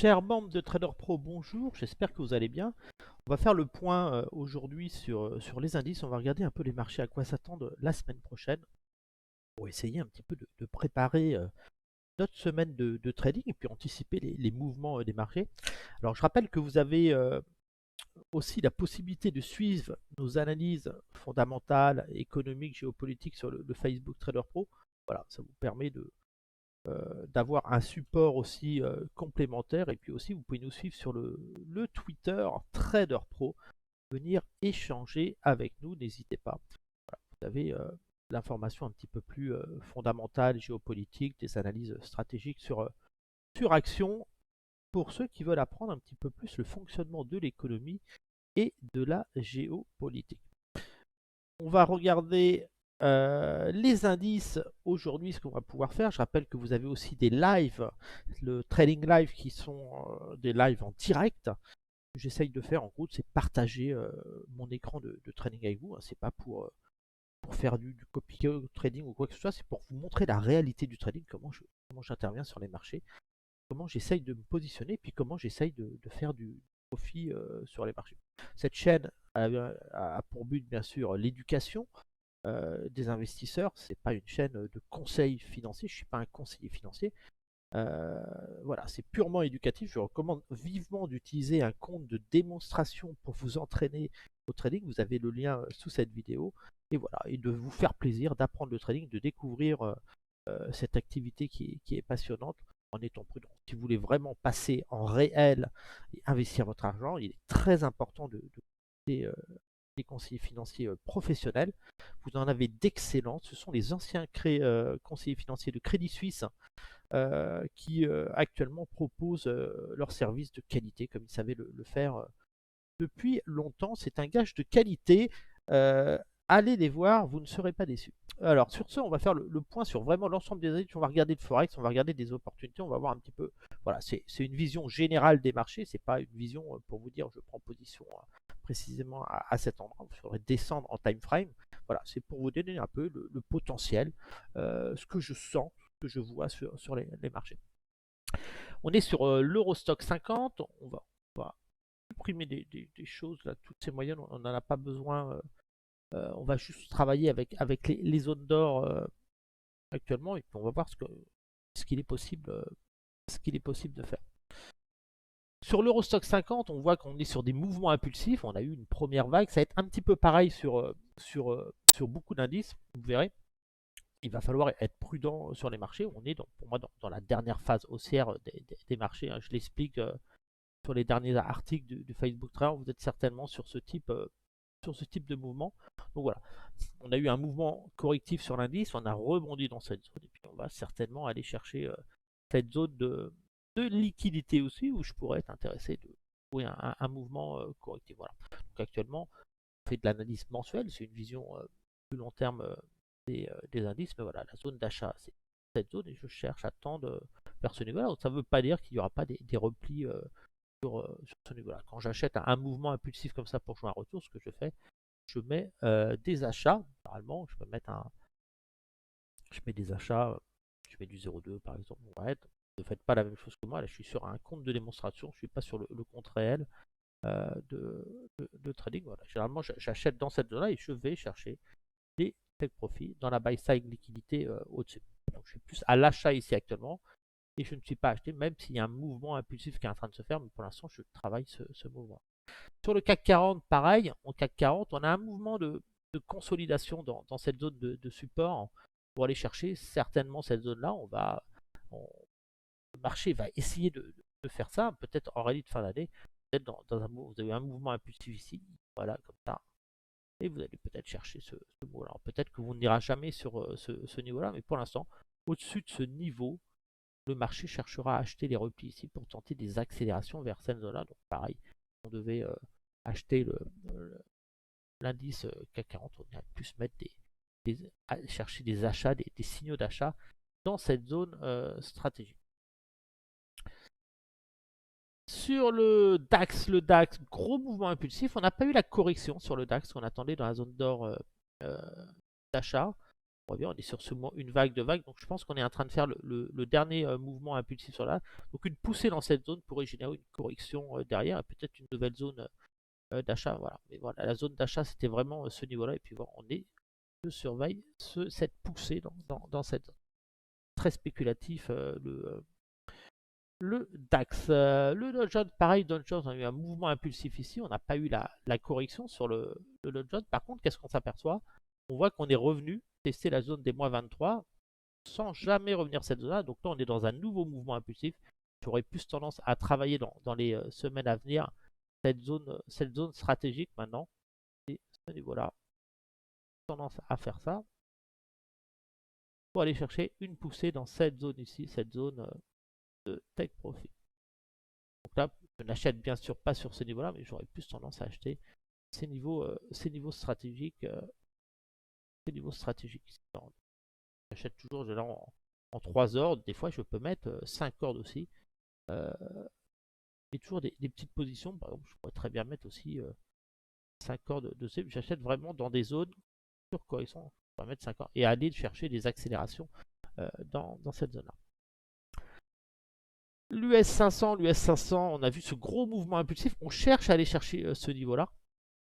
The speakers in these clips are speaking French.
Chers membres de Trader Pro, bonjour, j'espère que vous allez bien. On va faire le point aujourd'hui sur les indices. On va regarder un peu les marchés, à quoi s'attendre la semaine prochaine pour essayer un petit peu de préparer notre semaine de trading et puis anticiper les mouvements des marchés. Alors je rappelle que vous avez aussi la possibilité de suivre nos analyses fondamentales, économiques, géopolitiques sur le Facebook Trader Pro. Voilà, ça vous permet d'avoir un support aussi complémentaire. Et puis aussi, vous pouvez nous suivre sur le Twitter Trader Pro, venir échanger avec nous, n'hésitez pas. Voilà, vous avez l'information un petit peu plus fondamentale, géopolitique, des analyses stratégiques sur action, pour ceux qui veulent apprendre un petit peu plus le fonctionnement de l'économie et de la géopolitique. On va regarder les indices aujourd'hui, ce qu'on va pouvoir faire. Je rappelle que vous avez aussi des lives, le trading live qui sont des lives en direct. Ce que j'essaye de faire en gros, c'est partager mon écran de trading avec vous. C'est pas pour faire du copy trading ou quoi que ce soit, c'est pour vous montrer la réalité du trading, comment j'interviens sur les marchés, comment j'essaye de me positionner, puis comment j'essaye de faire du profit sur les marchés. Cette chaîne a pour but bien sûr l'éducation des investisseurs. C'est pas une chaîne de conseil financier, je suis pas un conseiller financier. Voilà, c'est purement éducatif. Je recommande vivement d'utiliser un compte de démonstration pour vous entraîner au trading. Vous avez le lien sous cette vidéo. Et voilà, et de vous faire plaisir d'apprendre le trading, de découvrir cette activité qui est passionnante en étant prudent. Si vous voulez vraiment passer en réel et investir votre argent, il est très important de des conseillers financiers professionnels. Vous en avez d'excellents. Ce sont les anciens conseillers financiers de Crédit Suisse qui actuellement proposent leurs services de qualité comme ils savaient le faire depuis longtemps. C'est un gage de qualité. Allez les voir, vous ne serez pas déçus. Alors sur ce, on va faire le point sur vraiment l'ensemble des indices. On va regarder le Forex, on va regarder des opportunités, on va voir un petit peu. Voilà, c'est une vision générale des marchés, c'est pas une vision pour vous dire je prends position précisément à cet endroit. Vous faudrait descendre en time frame. Voilà, c'est pour vous donner un peu le potentiel, ce que je sens, ce que je vois sur les marchés. On est sur l'Eurostock 50, on va supprimer des choses, là, toutes ces moyennes, on n'en a pas besoin. On va juste travailler avec les zones d'or actuellement et puis on va voir ce qu'il est possible de faire. Sur l'Eurostock 50, on voit qu'on est sur des mouvements impulsifs. On a eu une première vague. Ça va être un petit peu pareil sur beaucoup d'indices. Vous verrez, il va falloir être prudent sur les marchés. On est pour moi dans la dernière phase haussière des marchés. Je l'explique sur les derniers articles du Facebook Trader. Vous êtes certainement sur ce type de mouvement. Donc voilà, on a eu un mouvement correctif sur l'indice, on a rebondi dans cette zone et puis on va certainement aller chercher cette zone de liquidité aussi où je pourrais être intéressé de trouver un mouvement correctif. Voilà. Donc actuellement, on fait de l'analyse mensuelle, c'est une vision plus long terme des indices, mais voilà, la zone d'achat, c'est cette zone et je cherche à tendre vers ce niveau-là. Donc ça ne veut pas dire qu'il n'y aura pas des replis sur ce niveau-là. Quand j'achète un mouvement impulsif comme ça pour jouer un retour, ce que je fais, je mets des achats. Normalement, je peux mettre je mets des achats, je mets du 0,2 par exemple. Ouais, ne faites pas la même chose que moi. Là, je suis sur un compte de démonstration, je ne suis pas sur le compte réel de trading. Voilà. Généralement, j'achète dans cette zone-là et je vais chercher des take profits dans la buy side liquidité au-dessus. Donc, je suis plus à l'achat ici actuellement et je ne suis pas acheté, même s'il y a un mouvement impulsif qui est en train de se faire. Mais pour l'instant, je travaille ce mouvement. Sur le CAC 40, pareil, en CAC 40, on a un mouvement de consolidation dans cette zone de support pour aller chercher certainement cette zone-là. Le marché va essayer de faire ça, peut-être en rallye de fin d'année. Peut-être vous avez un mouvement impulsif ici, voilà, comme ça. Et vous allez peut-être chercher ce niveau-là. Peut-être que vous n'ira jamais sur ce niveau-là, mais pour l'instant, au-dessus de ce niveau, le marché cherchera à acheter les replis ici pour tenter des accélérations vers cette zone-là. Donc pareil, on devait acheter l'indice CAC 40, on irait plus mettre chercher des achats, des signaux d'achat dans cette zone stratégique. Sur le DAX, gros mouvement impulsif, on n'a pas eu la correction sur le DAX qu'on attendait dans la zone d'or d'achat. On revient, on est sur une vague de vagues. Donc je pense qu'on est en train de faire le dernier mouvement impulsif sur là. Donc une poussée dans cette zone pourrait générer une correction derrière et peut-être une nouvelle zone d'achat. Voilà. Mais voilà, la zone d'achat c'était vraiment ce niveau-là. Et puis voilà, je surveille cette poussée dans cette zone. Très spéculatif le DAX. Le Dow Jones, pareil, Dow Jones, on a eu un mouvement impulsif ici. On n'a pas eu la correction sur le Dow Jones. Par contre, qu'est-ce qu'on s'aperçoit? On voit qu'on est revenu tester la zone des moins 23 sans jamais revenir cette zone-là. Donc là, on est dans un nouveau mouvement impulsif. J'aurais plus tendance à travailler dans les semaines à venir cette zone stratégique maintenant. Et ce niveau-là, tendance à faire ça pour aller chercher une poussée dans cette zone ici, cette zone de take profit. Donc là, je n'achète bien sûr pas sur ce niveau-là, mais j'aurais plus tendance à acheter ces niveaux stratégiques. J'achète toujours là en 3 ordres. Des fois, je peux mettre 5 ordres aussi. Et toujours des petites positions. Par exemple, je pourrais très bien mettre aussi 5 ordres de C. J'achète vraiment dans des zones sur correction. Je pourrais mettre 5 ordres et aller chercher des accélérations dans cette zone-là. L'US 500, on a vu ce gros mouvement impulsif. On cherche à aller chercher ce niveau-là.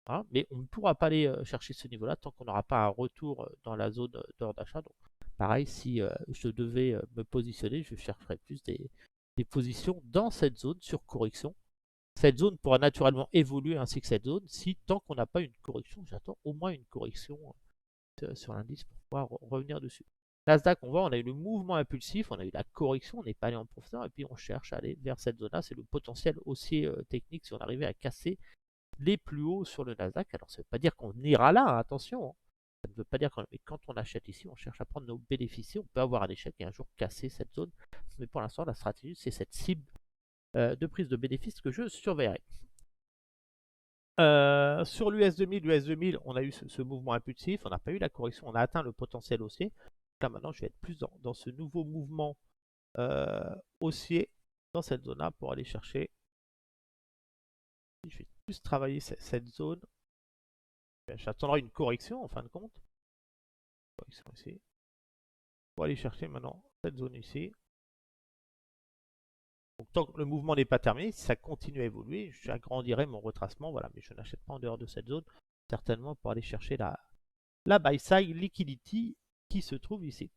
Hein, mais on ne pourra pas aller chercher ce niveau-là tant qu'on n'aura pas un retour dans la zone d'ordre d'achat. Donc, pareil, si je devais me positionner, je chercherais plus des positions dans cette zone sur correction. Cette zone pourra naturellement évoluer ainsi que cette zone si tant qu'on n'a pas une correction, j'attends au moins une correction sur l'indice pour pouvoir revenir dessus. Nasdaq, on voit, on a eu le mouvement impulsif, on a eu la correction, on n'est pas allé en profondeur et puis on cherche à aller vers cette zone-là. C'est le potentiel haussier technique si on arrivait à casser les plus hauts sur le Nasdaq. Alors ça ne veut pas dire qu'on ira là, hein, attention. Hein. Ça ne veut pas dire qu'on... Mais quand on achète ici, on cherche à prendre nos bénéfices. On peut avoir un échec et un jour casser cette zone. Mais pour l'instant, la stratégie, c'est cette cible de prise de bénéfices que je surveillerai. Sur l'US 2000, on a eu ce mouvement impulsif. On n'a pas eu la correction. On a atteint le potentiel haussier. Là, maintenant, je vais être plus dans ce nouveau mouvement haussier dans cette zone-là pour aller chercher. Je vais plus travailler cette zone. J'attendrai une correction en fin de compte. Correction ici. Pour aller chercher maintenant cette zone ici. Donc tant que le mouvement n'est pas terminé, si ça continue à évoluer, j'agrandirai mon retracement. Voilà, mais je n'achète pas en dehors de cette zone. Certainement pour aller chercher la buy side liquidity qui se trouve ici.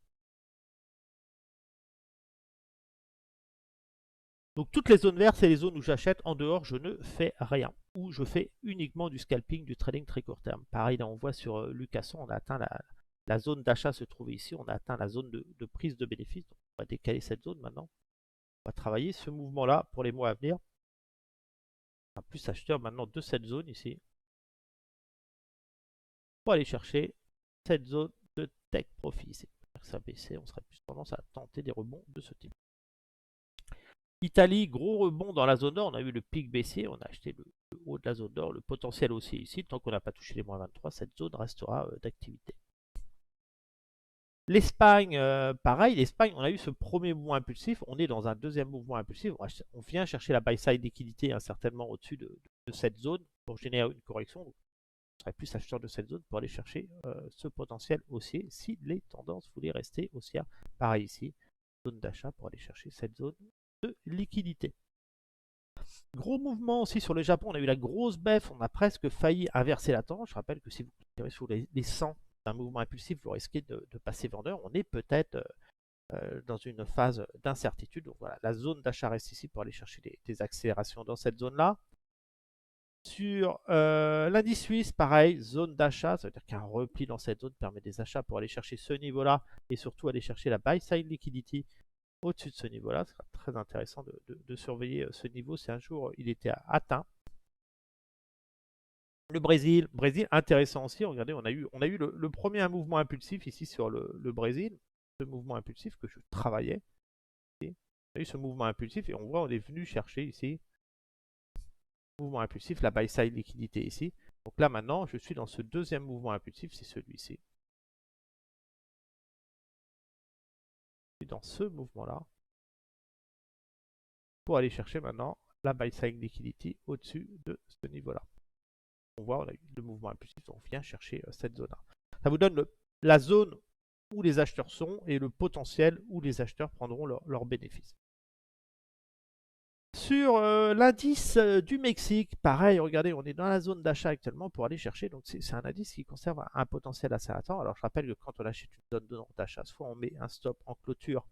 Donc toutes les zones vertes, c'est les zones où j'achète. En dehors, je ne fais rien. Ou je fais uniquement du scalping, du trading très court terme. Pareil, là on voit sur Lucasson, on a atteint la zone d'achat se trouve ici. On a atteint la zone de prise de bénéfice. Donc on va décaler cette zone maintenant. On va travailler ce mouvement-là pour les mois à venir. On sera plus acheteur maintenant de cette zone ici. Pour aller chercher cette zone de take profit ici. Ça baissait, on serait plus tendance à tenter des rebonds de ce type. Italie, gros rebond dans la zone d'or. On a eu le pic baissier, on a acheté le haut de la zone d'or, le potentiel aussi ici. Tant qu'on n'a pas touché les moins 23, cette zone restera d'activité. L'Espagne, pareil, l'Espagne, on a eu ce premier mouvement impulsif. On est dans un deuxième mouvement impulsif. On vient chercher la buy side liquidité hein, certainement au-dessus de cette zone pour générer une correction. Donc, on serait plus acheteur de cette zone pour aller chercher ce potentiel haussier si les tendances voulaient rester haussières. Pareil ici, zone d'achat pour aller chercher cette zone de liquidité. Gros mouvement aussi sur le Japon, on a eu la grosse bef, on a presque failli inverser la tendance. Je rappelle que si vous tirez sur les 100 d'un mouvement impulsif, vous risquez de passer vendeur. On est peut-être dans une phase d'incertitude. Donc voilà, la zone d'achat reste ici pour aller chercher des accélérations dans cette zone-là. Sur l'indice suisse, pareil, zone d'achat, ça veut dire qu'un repli dans cette zone permet des achats pour aller chercher ce niveau-là et surtout aller chercher la buy side liquidity au-dessus de ce niveau-là. Ce sera très intéressant de surveiller ce niveau si un jour il était atteint. Le Brésil, intéressant aussi. Regardez, on a eu le premier mouvement impulsif ici sur le Brésil. Ce mouvement impulsif que je travaillais. On a eu ce mouvement impulsif et on voit on est venu chercher ici. Mouvement impulsif, la buy side liquidité ici. Donc là maintenant, je suis dans ce deuxième mouvement impulsif, c'est celui-ci. Je suis dans ce mouvement-là. Pour aller chercher maintenant la buy side liquidity au-dessus de ce niveau-là. On voit, on a eu le mouvement impulsif, on vient chercher cette zone-là. Ça vous donne la zone où les acheteurs sont et le potentiel où les acheteurs prendront leurs bénéfices. Sur l'indice du Mexique, pareil, regardez, on est dans la zone d'achat actuellement pour aller chercher. Donc c'est un indice qui conserve un potentiel assez important. Alors je rappelle que quand on achète une zone d'achat, soit on met un stop en clôture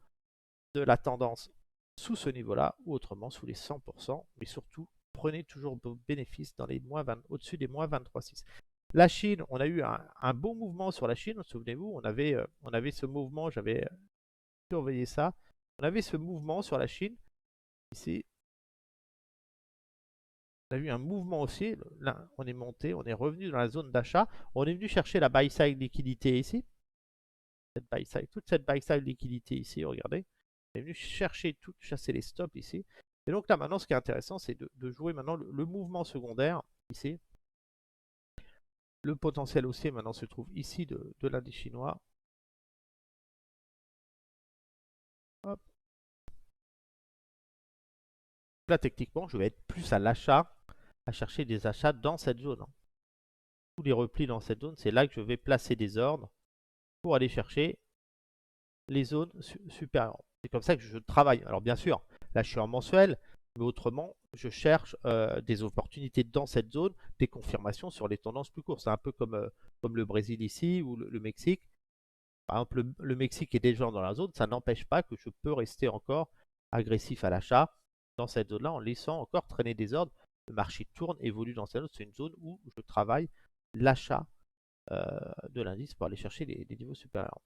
de la tendance sous ce niveau-là, ou autrement sous les 100%. Mais surtout, prenez toujours vos bénéfices dans les au-dessus des moins 23,6. La Chine, on a eu un bon mouvement sur la Chine, souvenez-vous, on avait ce mouvement, j'avais surveillé ça. On avait ce mouvement sur la Chine, ici. On a vu un mouvement aussi, là on est monté, on est revenu dans la zone d'achat, on est venu chercher la buy side liquidité ici, toute cette buy side liquidité ici, regardez, on est venu chercher tout, chasser les stops ici, et donc là maintenant ce qui est intéressant c'est de jouer maintenant le mouvement secondaire ici, le potentiel haussier maintenant se trouve ici de l'indice chinois. Hop. Là techniquement je vais être plus à l'achat, à chercher des achats dans cette zone. Tous les replis dans cette zone, c'est là que je vais placer des ordres pour aller chercher les zones supérieures. C'est comme ça que je travaille. Alors bien sûr, là je suis en mensuel, mais autrement, je cherche des opportunités dans cette zone, des confirmations sur les tendances plus courtes. C'est un peu comme le Brésil ici ou le Mexique. Par exemple, le Mexique est déjà dans la zone, ça n'empêche pas que je peux rester encore agressif à l'achat dans cette zone-là en laissant encore traîner des ordres. Le marché tourne, évolue dans cette zone. C'est une zone où je travaille l'achat de l'indice pour aller chercher les niveaux supérieurs.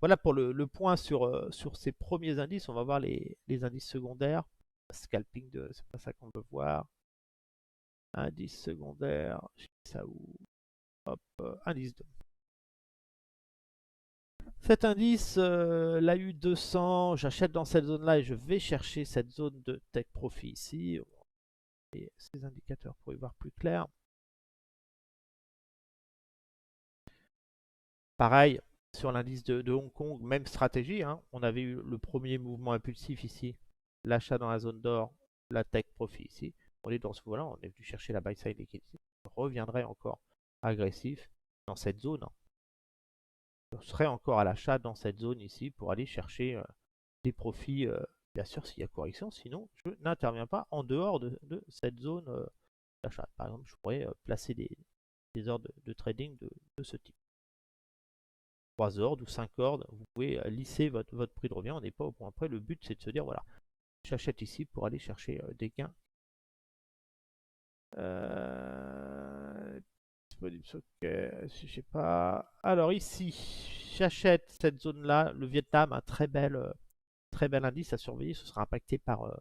Voilà pour le point sur ces premiers indices. On va voir les indices secondaires. Scalping, c'est pas ça qu'on veut voir. Indice secondaire, je sais ça où. Hop, indice 2. Cet indice, l'AU 200, j'achète dans cette zone-là et je vais chercher cette zone de take profit ici. Et ces indicateurs pour y voir plus clair. Pareil, sur l'indice de Hong Kong, même stratégie. Hein. On avait eu le premier mouvement impulsif ici, l'achat dans la zone d'or, la take profit ici. On est dans ce niveau-là, on est venu chercher la buy side liquidity. Je reviendrai encore agressif dans cette zone. Hein. Je serai encore à l'achat dans cette zone ici pour aller chercher des profits, bien sûr s'il y a correction, sinon je n'interviens pas en dehors de cette zone d'achat. Par exemple, je pourrais placer des ordres de trading de ce type. 3 ordres ou 5 ordres, vous pouvez lisser votre prix de revient, on n'est pas au point près. Le but c'est de se dire voilà, j'achète ici pour aller chercher des gains. Disponible, ok, je sais pas. Alors ici, j'achète cette zone là, le Vietnam, un très bel indice à surveiller, ce sera impacté par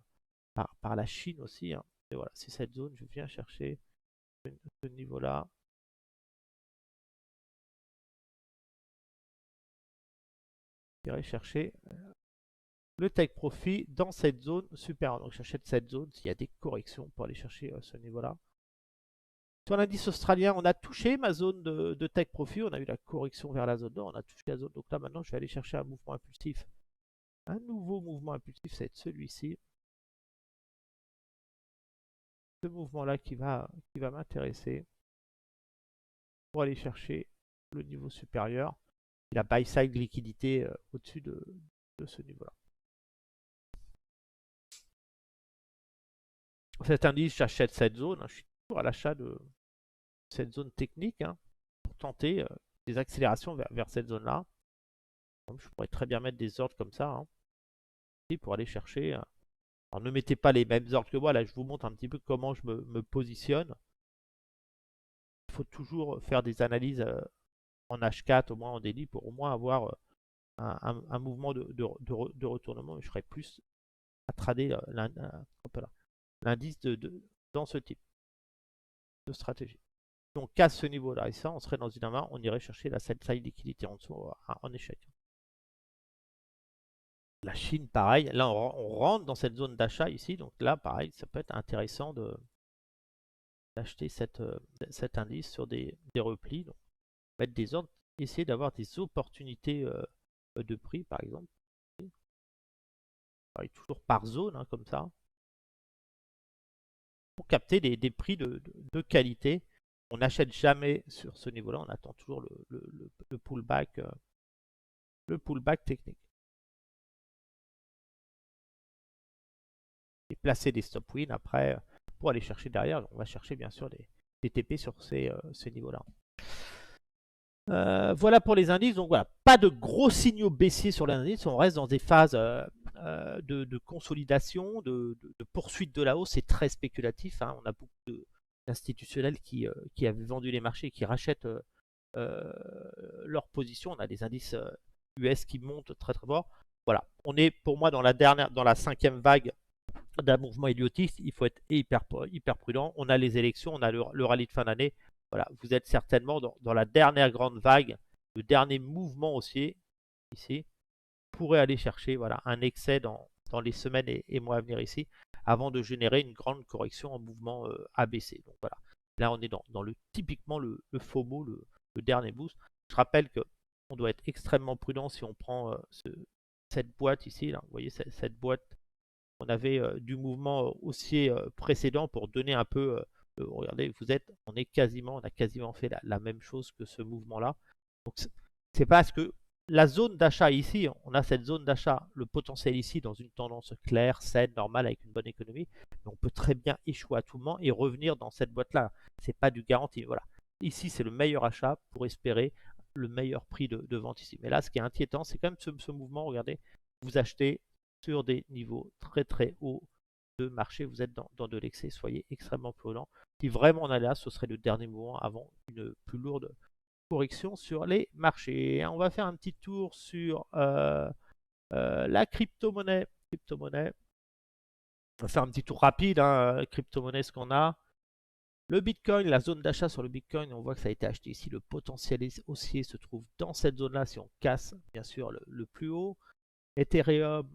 la Chine aussi. Hein. Et voilà, c'est cette zone, je viens chercher ce niveau là. J'irai chercher le take profit dans cette zone supérieure. Donc j'achète cette zone s'il y a des corrections pour aller chercher ce niveau-là. Sur l'indice australien, on a touché ma zone de take profit. On a eu la correction vers la zone d'or. On a touché la zone. Donc là maintenant, je vais aller chercher un mouvement impulsif. Un nouveau mouvement impulsif, ça va être celui-ci. Ce mouvement-là qui va m'intéresser pour aller chercher le niveau supérieur. Et la buy side liquidité au-dessus de ce niveau-là. Cet indice, j'achète cette zone. Hein. Je suis toujours à l'achat de cette zone technique hein, pour tenter des accélérations vers cette zone-là. Je pourrais très bien mettre des ordres comme ça hein, pour aller chercher. Alors ne mettez pas les mêmes ordres que moi. Là, je vous montre un petit peu comment je me positionne. Il faut toujours faire des analyses en H4, au moins en daily, pour au moins avoir un mouvement de retournement. Je ferai plus à trader l'indice dans ce type de stratégie. Donc à ce niveau-là, et ça, on serait dans une main, on irait chercher la sell side liquidité en dessous en échec. La Chine, pareil, là on rentre dans cette zone d'achat ici, donc là pareil, ça peut être intéressant d'acheter cet indice sur des replis, donc mettre des ordres, essayer d'avoir des opportunités de prix par exemple. Pareil, toujours par zone, hein, comme ça, pour capter des prix de qualité. On n'achète jamais sur ce niveau-là, on attend toujours le pullback le pullback technique. Et placer des stop win après pour aller chercher derrière. On va chercher bien sûr des TP sur ces niveaux-là. Voilà pour les indices. Donc voilà, pas de gros signaux baissiers sur les indices. On reste dans des phases de consolidation, de poursuite de la hausse. C'est très spéculatif. Hein. On a beaucoup d'institutionnels qui avaient vendu les marchés et qui rachètent leur position. On a des indices US qui montent très très fort. Voilà, on est pour moi dans la 5e vague d'un mouvement idiotiste. Il faut être hyper prudent. On a les élections, on a le rallye de fin d'année. Voilà, vous êtes certainement dans la dernière grande vague, le dernier mouvement haussier ici. Vous pourrez aller chercher voilà, un excès dans les semaines et mois à venir ici, avant de générer une grande correction en mouvement ABC. Donc voilà, là on est dans typiquement le FOMO, le dernier boost. Je rappelle qu'on doit être extrêmement prudent si on prend cette boîte ici. Là, vous voyez cette boîte, on avait du mouvement haussier précédent pour donner un peu. Regardez, on a quasiment fait la même chose que ce mouvement-là. Donc c'est parce que la zone d'achat ici, on a cette zone d'achat, le potentiel ici dans une tendance claire, saine, normale, avec une bonne économie. Mais on peut très bien échouer à tout moment et revenir dans cette boîte-là. C'est pas du garanti. Voilà. Ici, c'est le meilleur achat pour espérer le meilleur prix de vente ici. Mais là, ce qui est inquiétant, c'est quand même ce mouvement. Regardez, vous achetez sur des niveaux très très hauts de marché, vous êtes dans de l'excès, soyez extrêmement prudent. Si vraiment on est là, ce serait le dernier mouvement avant une plus lourde correction sur les marchés. On va faire un petit tour sur la crypto-monnaie. On va faire un petit tour rapide, hein, crypto-monnaie, ce qu'on a. Le Bitcoin, la zone d'achat sur le Bitcoin, on voit que ça a été acheté ici. Le potentiel haussier se trouve dans cette zone-là si on casse, bien sûr, le plus haut. Ethereum,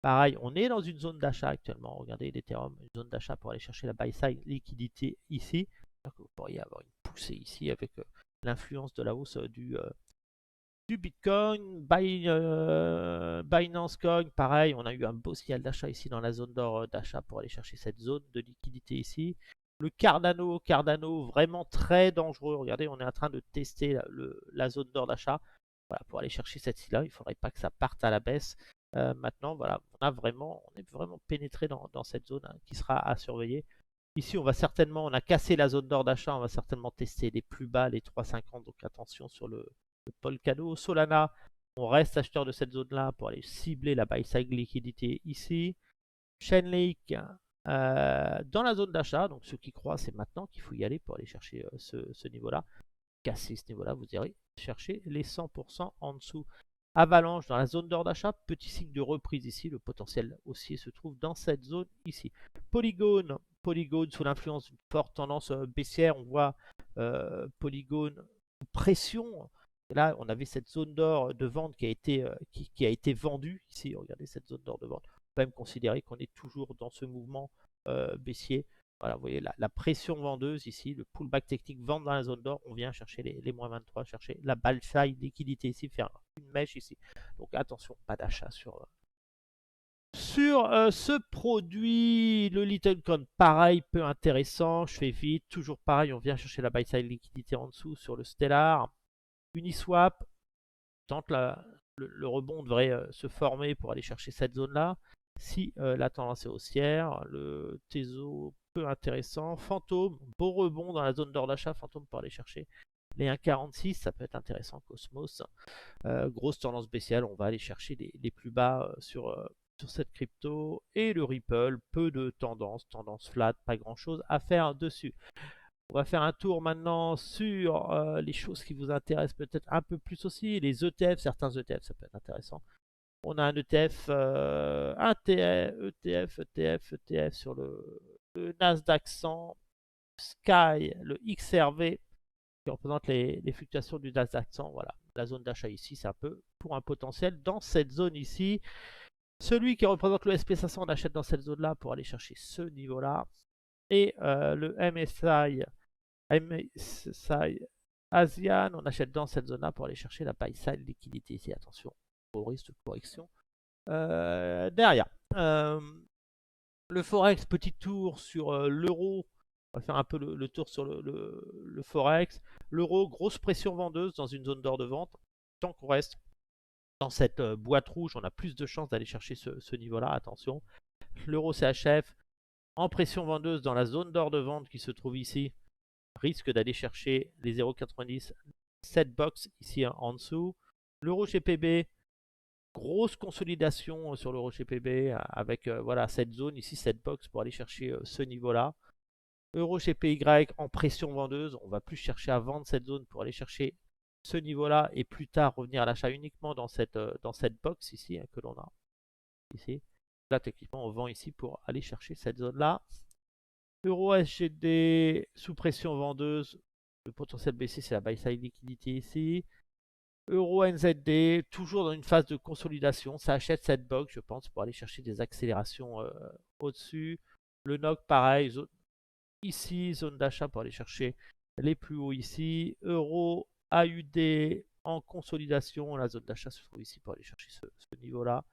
pareil, on est dans une zone d'achat actuellement. Regardez l'Ethereum, une zone d'achat pour aller chercher la buy side liquidité ici. Donc vous pourriez avoir une poussée ici avec l'influence de la hausse du Bitcoin. Binance Coin, pareil, on a eu un beau signal d'achat ici dans la zone d'or d'achat pour aller chercher cette zone de liquidité ici. Le Cardano, vraiment très dangereux. Regardez, on est en train de tester la zone d'or d'achat. Voilà, pour aller chercher cette ci-là, il ne faudrait pas que ça parte à la baisse. Maintenant, voilà, on est vraiment pénétré dans cette zone hein, qui sera à surveiller. Ici, on a cassé la zone d'or d'achat, on va certainement tester les plus bas, les 3,50. Donc attention sur le Polkadot. Solana, on reste acheteur de cette zone-là pour aller cibler la buy side liquidité ici. Chainlink, dans la zone d'achat, donc ceux qui croient, c'est maintenant qu'il faut y aller pour aller chercher ce niveau-là. Casser ce niveau-là, vous irez chercher les 100% en dessous. Avalanche dans la zone d'or d'achat, petit signe de reprise ici, le potentiel haussier se trouve dans cette zone ici. Polygon sous l'influence d'une forte tendance baissière, on voit Polygon pression. Là, on avait cette zone d'or de vente qui a été vendue ici. Regardez cette zone d'or de vente. On peut même considérer qu'on est toujours dans ce mouvement baissier. Voilà, vous voyez la pression vendeuse ici, le pullback technique vente dans la zone d'or. On vient chercher les moins 23, chercher la buy side liquidité ici, faire une mèche ici. Donc attention, pas d'achat sur ce produit. Le Littlecoin, pareil, peu intéressant. Je fais vite, toujours pareil, on vient chercher la buy side liquidité en dessous sur le Stellar. Uniswap, tente le rebond devrait se former pour aller chercher cette zone-là. Si la tendance est haussière, le Teso, peu intéressant. Fantôme, beau rebond dans la zone d'or d'achat. Fantôme pour aller chercher les 1,46, ça peut être intéressant. Cosmos, grosse tendance baissière, on va aller chercher les plus bas sur cette crypto. Et le Ripple, peu de tendance flat, pas grand chose à faire dessus. On va faire un tour maintenant sur les choses qui vous intéressent peut-être un peu plus aussi. Les ETF, certains ETF, ça peut être intéressant. On a un ETF, ETF sur le Nasdaq 100, Sky, le XRV, qui représente les fluctuations du Nasdaq 100. Voilà, la zone d'achat ici, c'est un peu pour un potentiel dans cette zone ici. Celui qui représente le SP500, on achète dans cette zone-là pour aller chercher ce niveau-là. Et le MSCI ASEAN, on achète dans cette zone-là pour aller chercher la buy side liquidité ici. Attention au risque de correction derrière. Le Forex, petit tour sur l'euro. On va faire un peu le tour sur le Forex. L'euro, grosse pression vendeuse dans une zone d'or de vente. Tant qu'on reste dans cette boîte rouge, on a plus de chances d'aller chercher ce niveau-là, attention. L'euro CHF en pression vendeuse dans la zone d'or de vente qui se trouve ici, risque d'aller chercher les 0,90, cette box ici en dessous. L'euro GPB, grosse consolidation sur l'euro GPB avec voilà, cette zone ici, cette box pour aller chercher ce niveau-là. Euro GPY en pression vendeuse, on va plus chercher à vendre cette zone pour aller chercher ce niveau-là et plus tard revenir à l'achat uniquement dans cette box ici que l'on a ici. Là, techniquement, on vend ici pour aller chercher cette zone-là. Euro SGD sous pression vendeuse. Le potentiel baissier, c'est la buy side liquidité ici. Euro NZD, toujours dans une phase de consolidation. Ça achète cette box, je pense, pour aller chercher des accélérations au-dessus. Le NOC, pareil. Ici, zone d'achat pour aller chercher les plus hauts ici. Euro AUD en consolidation. La zone d'achat se trouve ici pour aller chercher ce niveau-là.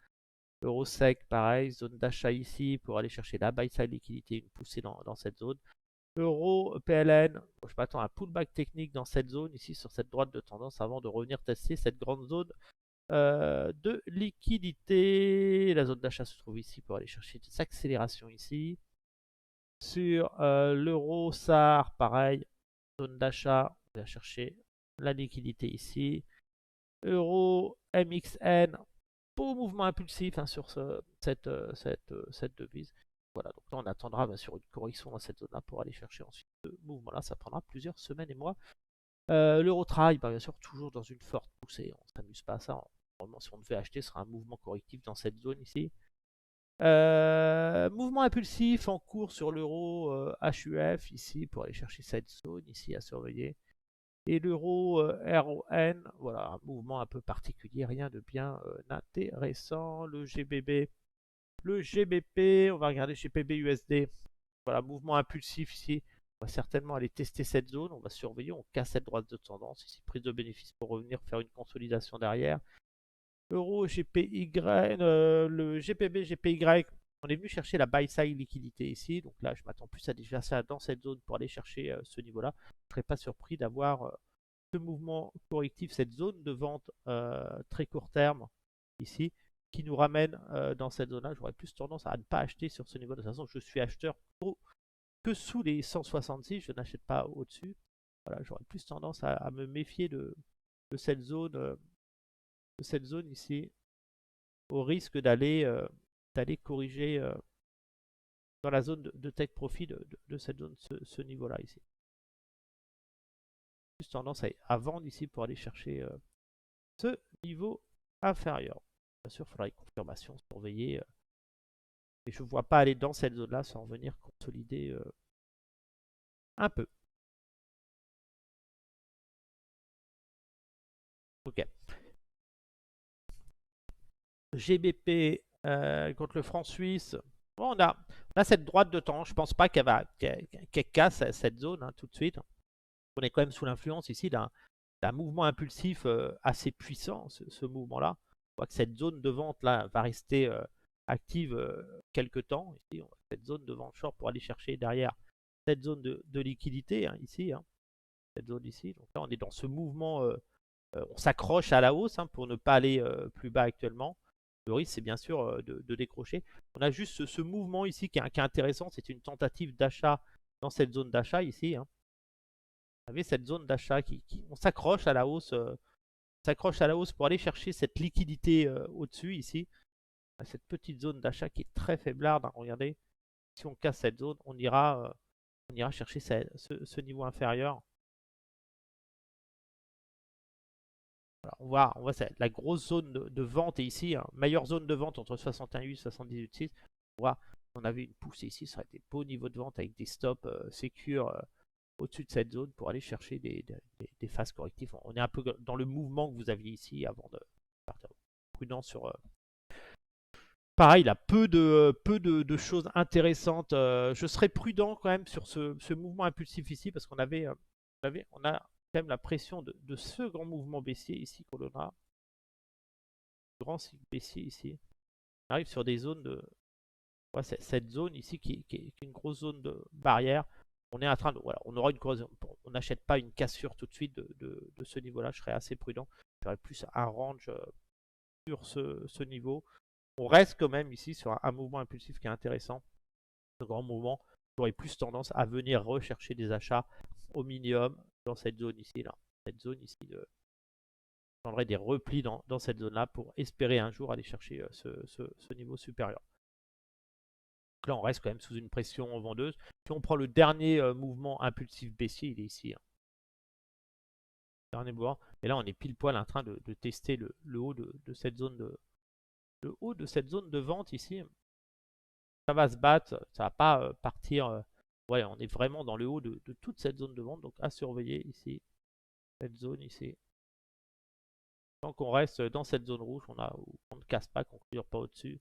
Euro sec, pareil, zone d'achat ici pour aller chercher la buy side liquidité, une poussée dans cette zone. Euro PLN, je m'attends à un pullback technique dans cette zone ici, sur cette droite de tendance, avant de revenir tester cette grande zone de liquidité. La zone d'achat se trouve ici pour aller chercher des accélérations ici. Sur l'euro SAR, pareil, zone d'achat, on va chercher la liquidité ici. Euro MXN, beau mouvement impulsif sur cette devise. Voilà, donc là on attendra sur une correction dans cette zone-là pour aller chercher ensuite ce mouvement-là. Ça prendra plusieurs semaines et mois. L'euro-trail, bien sûr, toujours dans une forte poussée. On ne s'amuse pas à ça. Normalement, si on devait acheter, ce sera un mouvement correctif dans cette zone ici. Mouvement impulsif en cours sur l'euro HUF ici pour aller chercher cette zone ici à surveiller. Et l'euro RON, voilà, un mouvement un peu particulier, rien de bien intéressant. Le GBB, le GBP, on va regarder GBP USD. Voilà, mouvement impulsif ici. On va certainement aller tester cette zone. On va surveiller, on casse cette droite de tendance. Ici, prise de bénéfice pour revenir faire une consolidation derrière. Euro GPY, le GPB, GPY. On est venu chercher la buy side liquidité ici. Donc là, je m'attends plus à déjà ça dans cette zone pour aller chercher ce niveau-là. Je ne serais pas surpris d'avoir ce mouvement correctif, cette zone de vente très court terme ici, qui nous ramène dans cette zone-là. J'aurais plus tendance à ne pas acheter sur ce niveau. De toute façon, je suis acheteur que sous les 166. Je n'achète pas au-dessus. Voilà, j'aurais plus tendance à me méfier de cette zone ici, au risque d'aller corriger dans la zone de take profit de cette zone, ce niveau-là ici. Plus tendance à vendre ici pour aller chercher ce niveau inférieur. Bien sûr, il faudra une confirmation, surveiller. Mais je ne vois pas aller dans cette zone-là sans venir consolider un peu. Ok. GBP contre le franc suisse. Bon, on a cette droite de temps. Je ne pense pas qu'elle casse cette zone tout de suite. On est quand même sous l'influence ici d'un mouvement impulsif assez puissant, ce mouvement-là. On voit que cette zone de vente là va rester active quelques temps. Ici, on a cette zone de vente short pour aller chercher derrière cette zone de liquidité ici. Cette zone ici. Donc là, on est dans ce mouvement. On s'accroche à la hausse pour ne pas aller plus bas actuellement. Le risque, c'est bien sûr de décrocher. On a juste ce mouvement ici qui est intéressant. C'est une tentative d'achat dans cette zone d'achat ici. Vous avez cette zone d'achat on s'accroche à la hausse. S'accroche à la hausse pour aller chercher cette liquidité au-dessus ici. Cette petite zone d'achat qui est très faiblarde. Regardez, si on casse cette zone, on ira chercher ce niveau inférieur. Voilà, on voit la grosse zone de vente est ici. Meilleure zone de vente entre 61,8 et 78,6. On voit on avait une poussée ici, ça aurait été beau niveau de vente avec des stops sécures au-dessus de cette zone pour aller chercher des phases correctives. On est un peu dans le mouvement que vous aviez ici avant de partir. Prudent sur... Pareil, il a peu de choses intéressantes. Je serais prudent quand même sur ce mouvement impulsif ici parce qu'on a quand même la pression de ce grand mouvement baissier ici qu'on a. Grand cycle baissier ici. On arrive sur des zones de... Ouais, cette zone ici qui est une grosse zone de barrière. On est en train de... Voilà, on aura une correction. On n'achète pas une cassure tout de suite de ce niveau-là. Je serais assez prudent. Je ferais plus un range sur ce niveau. On reste quand même ici sur un mouvement impulsif qui est intéressant. Ce grand mouvement, j'aurais plus tendance à venir rechercher des achats au minimum dans cette zone ici. Là. Cette zone ici, je prendrai des replis dans cette zone-là pour espérer un jour aller chercher ce niveau supérieur. Donc là, on reste quand même sous une pression vendeuse. Si on prend le dernier mouvement impulsif baissier, il est ici. Hein. Dernier mouvement. Et là, on est pile poil en train de tester le haut de cette zone de vente ici. Ça va se battre, ça va pas partir. Ouais, on est vraiment dans le haut de toute cette zone de vente. Donc à surveiller ici. Cette zone ici. Tant qu'on reste dans cette zone rouge, on ne casse pas, qu'on ne clôture pas au-dessus.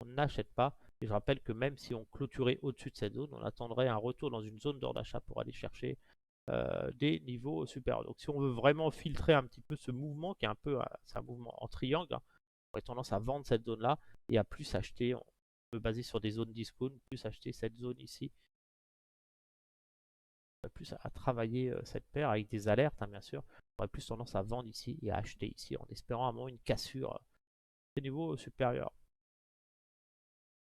On n'achète pas. Et je rappelle que même si on clôturait au-dessus de cette zone, on attendrait un retour dans une zone d'ordre d'achat pour aller chercher des niveaux supérieurs. Donc si on veut vraiment filtrer un petit peu ce mouvement, qui est un peu c'est un mouvement en triangle, hein, on aurait tendance à vendre cette zone-là et à plus acheter. On peut baser sur des zones discount, plus acheter cette zone ici. Plus à travailler cette paire avec des alertes, hein, bien sûr. On aurait plus tendance à vendre ici et à acheter ici en espérant à un moment une cassure des niveaux supérieurs.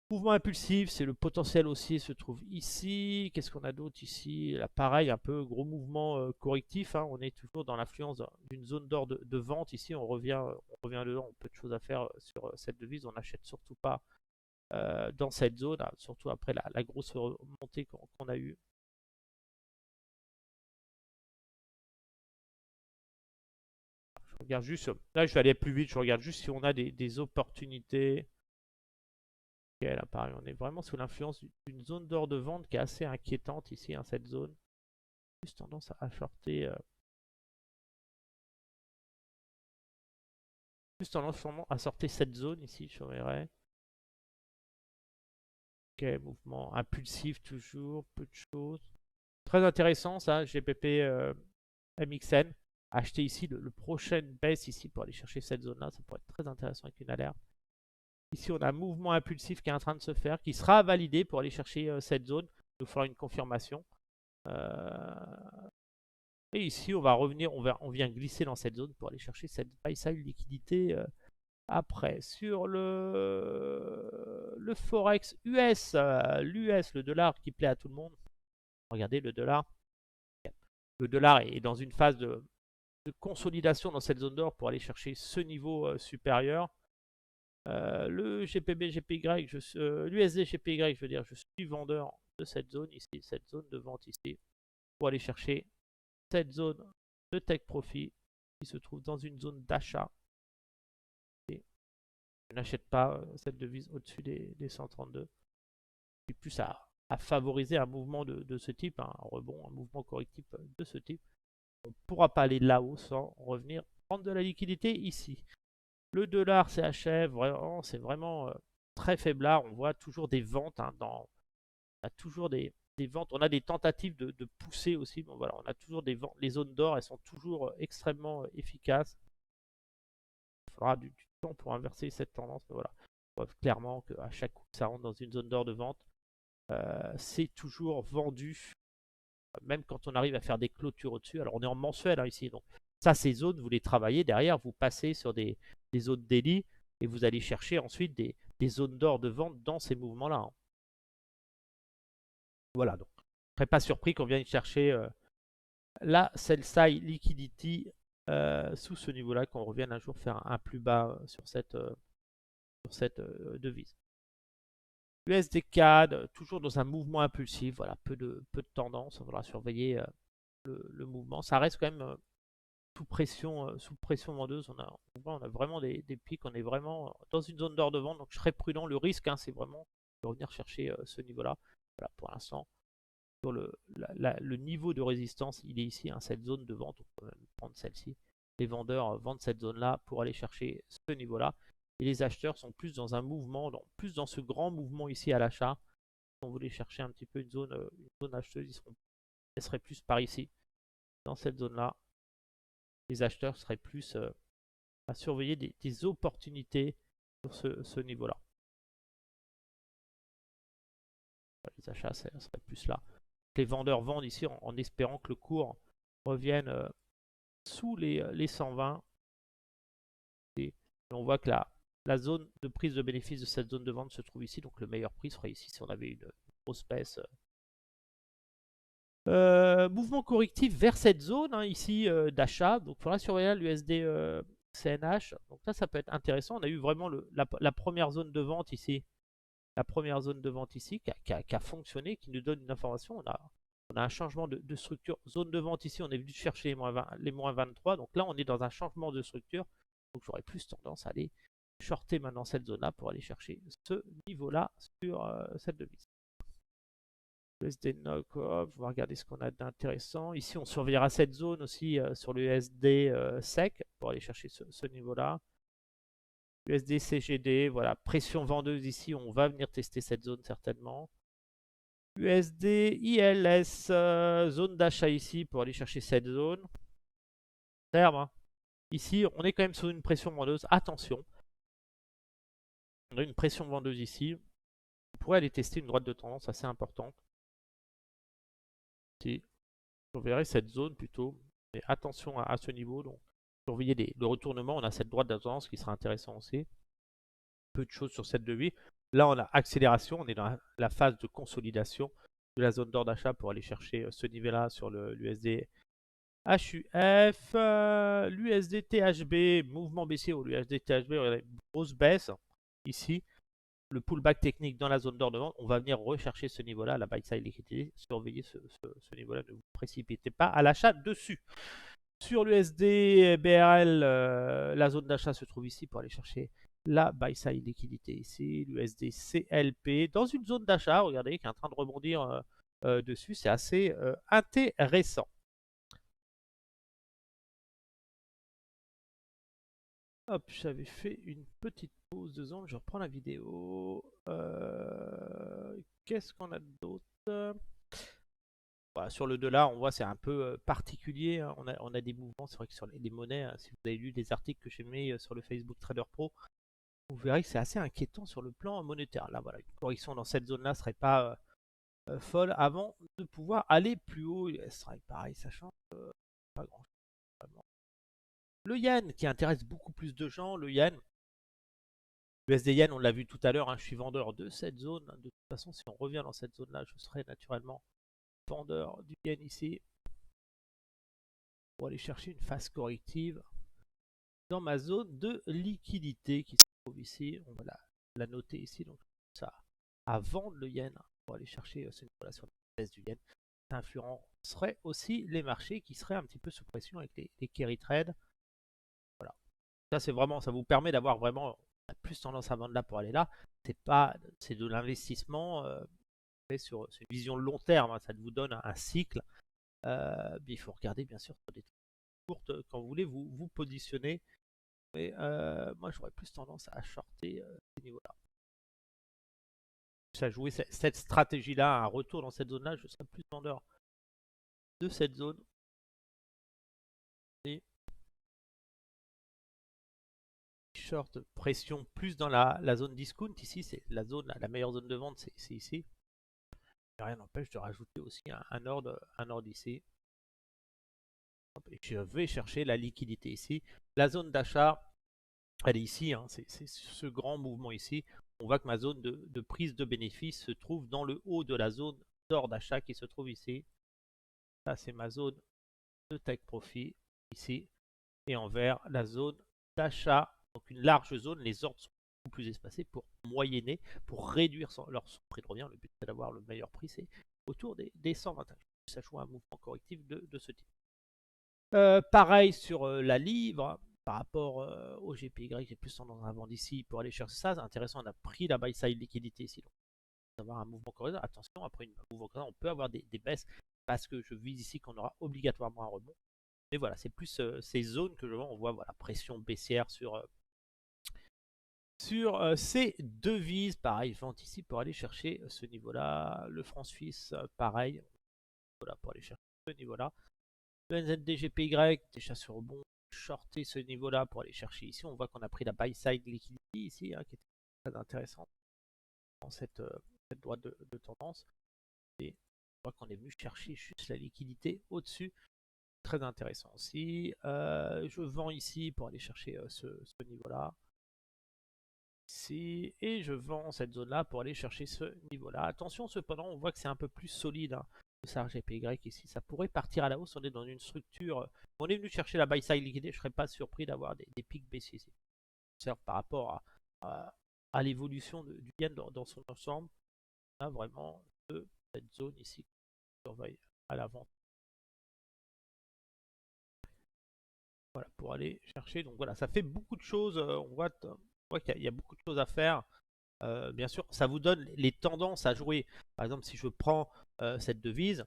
Mouvement impulsif, c'est le potentiel haussier se trouve ici. Qu'est-ce qu'on a d'autre ici? Là, pareil, un peu gros mouvement correctif. Hein. On est toujours dans l'influence d'une zone d'or de vente. Ici, on revient dedans. On a peu de choses à faire sur cette devise. On n'achète surtout pas dans cette zone, hein, surtout après la grosse remontée qu'on a eue. Je regarde juste. Là, je vais aller plus vite. Je regarde juste si on a des opportunités. Ok, là, pareil, on est vraiment sous l'influence d'une zone d'or de vente qui est assez inquiétante ici, hein, cette zone. Plus tendance à shorter. Plus tendance à sortir cette zone ici, je verrai. Ok, mouvement impulsif toujours, peu de choses. Très intéressant ça, GPP MXN. Acheter ici le prochain baisse ici pour aller chercher cette zone-là, ça pourrait être très intéressant avec une alerte. Ici, on a un mouvement impulsif qui est en train de se faire, qui sera validé pour aller chercher cette zone. Il nous faudra une confirmation. Et ici, on va revenir, on vient glisser dans cette zone pour aller chercher cette buy-side liquidité après. Sur le Forex US, l'US, le dollar qui plaît à tout le monde. Regardez le dollar. Le dollar est dans une phase de consolidation dans cette zone d'or pour aller chercher ce niveau supérieur. Le GPB, GPY, l'USD, GPY, je veux dire, je suis vendeur de cette zone ici, cette zone de vente ici, pour aller chercher cette zone de take profit qui se trouve dans une zone d'achat. Je n'achète pas cette devise au-dessus des 132. Je suis plus à favoriser un mouvement de ce type, hein, un rebond, un mouvement correctif de ce type. On ne pourra pas aller là-haut sans revenir prendre de la liquidité ici. Le dollar CHF, vraiment, c'est vraiment très faiblard. On voit toujours des ventes. Hein, on a toujours des ventes. On a des tentatives de pousser aussi. Bon, voilà, on a toujours des ventes. Les zones d'or, elles sont toujours extrêmement efficaces. Il faudra du temps pour inverser cette tendance. Mais voilà, on voit clairement qu'à chaque coup que ça rentre dans une zone d'or de vente, c'est toujours vendu. Même quand on arrive à faire des clôtures au-dessus. Alors on est en mensuel hein, ici. Donc ça, ces zones, vous les travaillez. Derrière, vous passez sur des zones daily et vous allez chercher ensuite des zones d'or de vente dans ces mouvements-là. Hein. Voilà, donc je ne serais pas surpris qu'on vienne chercher la sell side liquidity sous ce niveau-là, qu'on revienne un jour faire un plus bas sur cette devise. USD CAD, toujours dans un mouvement impulsif, voilà, peu de tendance, on va surveiller le mouvement. Ça reste quand même sous pression vendeuse. On a vraiment des pics, on est vraiment dans une zone d'or de vente, donc je serais prudent. Le risque, hein, c'est vraiment de revenir chercher ce niveau-là. Voilà, pour l'instant, sur le niveau de résistance, il est ici, hein, cette zone de vente. On peut même prendre celle-ci. Les vendeurs vendent cette zone-là pour aller chercher ce niveau-là. Et les acheteurs sont plus dans un mouvement, plus dans ce grand mouvement ici à l'achat. Si on voulait chercher un petit peu une zone acheteuse, elles seraient plus par ici, dans cette zone-là. Les acheteurs seraient plus à surveiller des opportunités sur ce niveau-là. Les achats, ça serait plus là. Les vendeurs vendent ici en espérant que le cours revienne sous les 120. Et on voit que la zone de prise de bénéfice de cette zone de vente se trouve ici. Donc le meilleur prix serait ici si on avait une grosse baisse. Mouvement correctif vers cette zone ici d'achat. Donc il faudra surveiller l'USD CNH. Donc là, ça peut être intéressant. On a eu vraiment la première zone de vente ici. La première zone de vente ici qui a fonctionné, qui nous donne une information. On a un changement de structure. Zone de vente ici, on est venu chercher les moins 23. Donc là, on est dans un changement de structure. Donc j'aurais plus tendance à aller shorter maintenant cette zone-là pour aller chercher ce niveau-là sur cette devise. USD NOK, on va regarder ce qu'on a d'intéressant. Ici, on surveillera cette zone aussi sur le USD SEC pour aller chercher ce niveau-là. USD CGD, voilà, pression vendeuse ici, on va venir tester cette zone certainement. USD ILS, zone d'achat ici pour aller chercher cette zone. Terme, hein. Ici, on est quand même sur une pression vendeuse. Attention, on a une pression vendeuse ici. On pourrait aller tester une droite de tendance assez importante. Ici, on verrait cette zone plutôt. Mais attention à ce niveau. Donc, surveiller le retournement. On a cette droite de tendance qui sera intéressant aussi. Peu de choses sur cette devise. Là, on a accélération. On est dans la phase de consolidation de la zone d'or d'achat pour aller chercher ce niveau-là sur l'USD HUF. L'USD THB, mouvement baissier au l'USD THB, on a une grosse baisse ici. Le pullback technique dans la zone d'or de vente, on va venir rechercher ce niveau-là, la buy side liquidité, surveillez ce niveau-là, ne vous précipitez pas à l'achat dessus. Sur l'USD BRL, la zone d'achat se trouve ici pour aller chercher la buy side liquidité ici, l'USD CLP, dans une zone d'achat, regardez, qui est en train de rebondir dessus, c'est assez intéressant. Hop, j'avais fait une petite pause de secondes, je reprends la vidéo. Qu'est-ce qu'on a d'autre? Voilà, sur le dollar, on voit c'est un peu particulier. Hein. On a des mouvements, c'est vrai que sur les monnaies, hein, si vous avez lu les articles que j'ai mis sur le Facebook Trader Pro, vous verrez que c'est assez inquiétant sur le plan monétaire. Là, voilà, une correction dans cette zone-là serait pas folle avant de pouvoir aller plus haut. Ce serait pareil, ça change pas grand-chose. Le yen qui intéresse beaucoup plus de gens, le yen. USD yen, on l'a vu tout à l'heure, hein, je suis vendeur de cette zone. De toute façon, si on revient dans cette zone-là, je serai naturellement vendeur du yen ici. Pour aller chercher une phase corrective dans ma zone de liquidité qui se trouve ici. On va la noter ici. Donc ça à vendre le yen pour aller chercher ce niveau-là sur la baisse du yen. Ça influencerait aussi les marchés qui seraient un petit peu sous pression avec les carry trades. Voilà. Ça c'est vraiment, ça vous permet d'avoir vraiment plus tendance à vendre là pour aller là. C'est de l'investissement sur une vision long terme. Hein. Ça vous donne un cycle. Il faut regarder bien sûr sur des courtes quand vous voulez vous positionner. Mais moi j'aurais plus tendance à shorter ces niveaux-là. À jouer cette stratégie-là, un retour dans cette zone-là, je serais plus vendeur de cette zone. Et short pression plus dans la zone discount. Ici, c'est la zone, la meilleure zone de vente, c'est ici. Rien n'empêche de rajouter aussi un ordre ici. Et je vais chercher la liquidité ici. La zone d'achat, elle est ici, hein, c'est ce grand mouvement ici. On voit que ma zone de prise de bénéfice se trouve dans le haut de la zone d'or d'achat qui se trouve ici. Ça, c'est ma zone de take profit ici. Et en vert, la zone d'achat. Donc une large zone. Les ordres sont beaucoup plus espacés pour moyenner, pour réduire leur prix de revient. Le but, c'est d'avoir le meilleur prix. C'est autour des 121. Ça joue un mouvement correctif de ce type. Pareil sur la livre. Par rapport au GPY, j'ai plus tendance à vendre ici pour aller chercher ça. C'est intéressant, on a pris la buy side liquidité ici. Donc, avoir un mouvement correctif. Attention, après un mouvement correctif, on peut avoir des baisses parce que je vise ici qu'on aura obligatoirement un rebond. Mais voilà, c'est plus ces zones que je vois. On voit voilà, pression baissière sur ces devises. Pareil, vente ici pour aller chercher ce niveau-là. Le franc suisse, pareil. Voilà, pour aller chercher ce niveau-là. Le NZD-GPY, déjà sur rebond, shorter ce niveau-là pour aller chercher ici. On voit qu'on a pris la buy side liquidity ici, hein, qui était très intéressante dans cette droite de tendance. Et on voit qu'on est venu chercher juste la liquidité au-dessus. Très intéressant aussi. Je vends ici pour aller chercher ce niveau-là. ici, et je vends cette zone-là pour aller chercher ce niveau-là. Attention cependant, on voit que c'est un peu plus solide, hein, le SAR GPY ici. Ça pourrait partir à la hausse, on est dans une structure... On est venu chercher la buy side liquidée, je ne serais pas surpris d'avoir des pics baissiers ici. Par rapport à l'évolution du yen dans son ensemble, on a vraiment cette zone ici qu'on surveille à la vente. Voilà, pour aller chercher. Donc voilà, ça fait beaucoup de choses. On voit qu'il y a beaucoup de choses à faire. Bien sûr, ça vous donne les tendances à jouer. Par exemple, si je prends cette devise,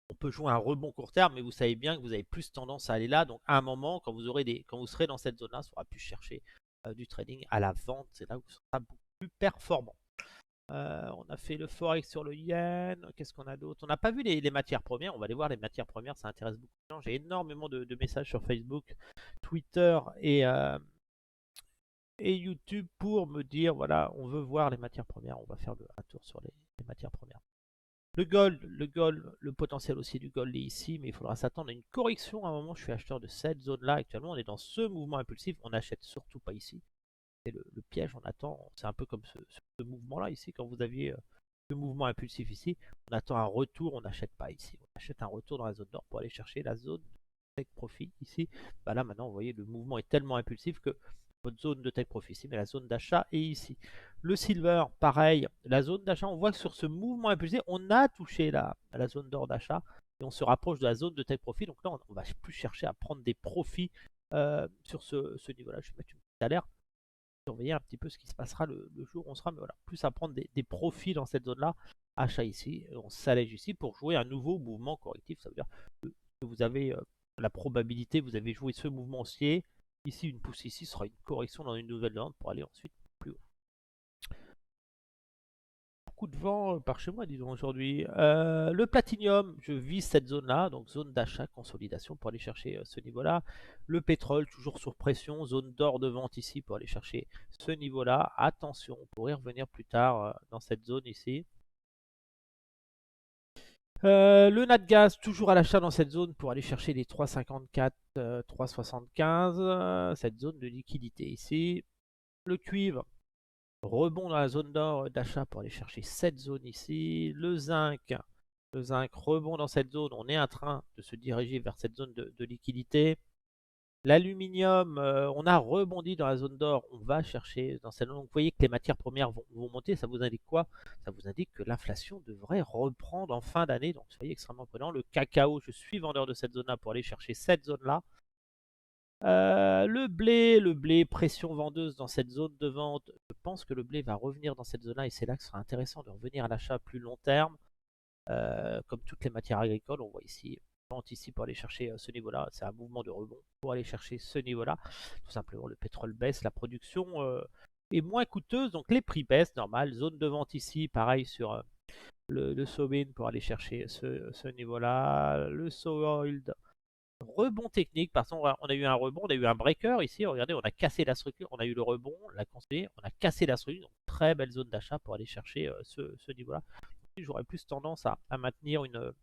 on peut jouer un rebond court terme, mais vous savez bien que vous avez plus tendance à aller là. Donc à un moment, quand vous serez dans cette zone-là, ça aura pu chercher du trading à la vente. C'est là où ce sera beaucoup plus performant. On a fait le forex sur le yen. Qu'est-ce qu'on a d'autre? On n'a pas vu les matières premières. On va aller voir les matières premières. Ça intéresse beaucoup de gens. J'ai énormément de messages sur Facebook, Twitter et YouTube pour me dire voilà, on veut voir les matières premières. On va faire un tour sur les matières premières. Le gold, le potentiel aussi du gold est ici, mais il faudra s'attendre à une correction. À un moment, je suis acheteur de cette zone-là. Actuellement, on est dans ce mouvement impulsif. On n'achète surtout pas ici. C'est le piège, on attend. C'est un peu comme ce mouvement-là ici. Quand vous aviez ce mouvement impulsif ici, on attend un retour. On n'achète pas ici. On achète un retour dans la zone d'or pour aller chercher la zone de take profit ici. Bah là, maintenant, vous voyez, le mouvement est tellement impulsif que votre zone de take profit ici, mais la zone d'achat est ici. Le silver, pareil, la zone d'achat, on voit que sur ce mouvement impulsif, on a touché la zone d'or d'achat et on se rapproche de la zone de take profit. Donc là, on ne va plus chercher à prendre des profits sur ce niveau-là. Je vais mettre une petite alerte, surveiller un petit peu ce qui se passera le jour où on sera, mais voilà, plus à prendre des profits dans cette zone-là. Achat ici, on s'allège ici pour jouer un nouveau mouvement correctif. Ça veut dire que vous avez la probabilité, vous avez joué ce mouvement haussier. Ici, une pousse ici sera une correction dans une nouvelle vente pour aller ensuite plus haut. Beaucoup de vent par chez moi, disons, aujourd'hui. Le platinium, je vise cette zone-là, donc zone d'achat, consolidation pour aller chercher ce niveau-là. Le pétrole, toujours sur pression, zone d'or de vente ici pour aller chercher ce niveau-là. Attention, on pourrait revenir plus tard dans cette zone ici. Le Natgas, toujours à l'achat dans cette zone pour aller chercher les 3,54, 3,75, cette zone de liquidité ici. Le cuivre, rebond dans la zone d'or d'achat pour aller chercher cette zone ici. Le zinc, rebond dans cette zone. On est en train de se diriger vers cette zone de liquidité. L'aluminium, on a rebondi dans la zone d'or. On va chercher dans cette zone. Donc vous voyez que les matières premières vont monter. Ça vous indique quoi? Ça vous indique que l'inflation devrait reprendre en fin d'année. Donc soyez extrêmement prudent. Le cacao, je suis vendeur de cette zone-là pour aller chercher cette zone-là. Le blé, pression vendeuse dans cette zone de vente. Je pense que le blé va revenir dans cette zone-là et c'est là que ce sera intéressant de revenir à l'achat à plus long terme. Comme toutes les matières agricoles, on voit ici, vente ici pour aller chercher ce niveau-là. C'est un mouvement de rebond pour aller chercher ce niveau-là. Tout simplement, le pétrole baisse, la production est moins coûteuse, donc les prix baissent, normal. Zone de vente ici, pareil sur le Sobin pour aller chercher ce niveau-là. Le Sold. Rebond technique, par contre, on a eu un rebond, on a eu un breaker ici. Regardez, on a cassé la structure, on a eu le rebond, on l'a consolidé, on a cassé la structure. Donc, très belle zone d'achat pour aller chercher ce niveau-là. J'aurais plus tendance à maintenir une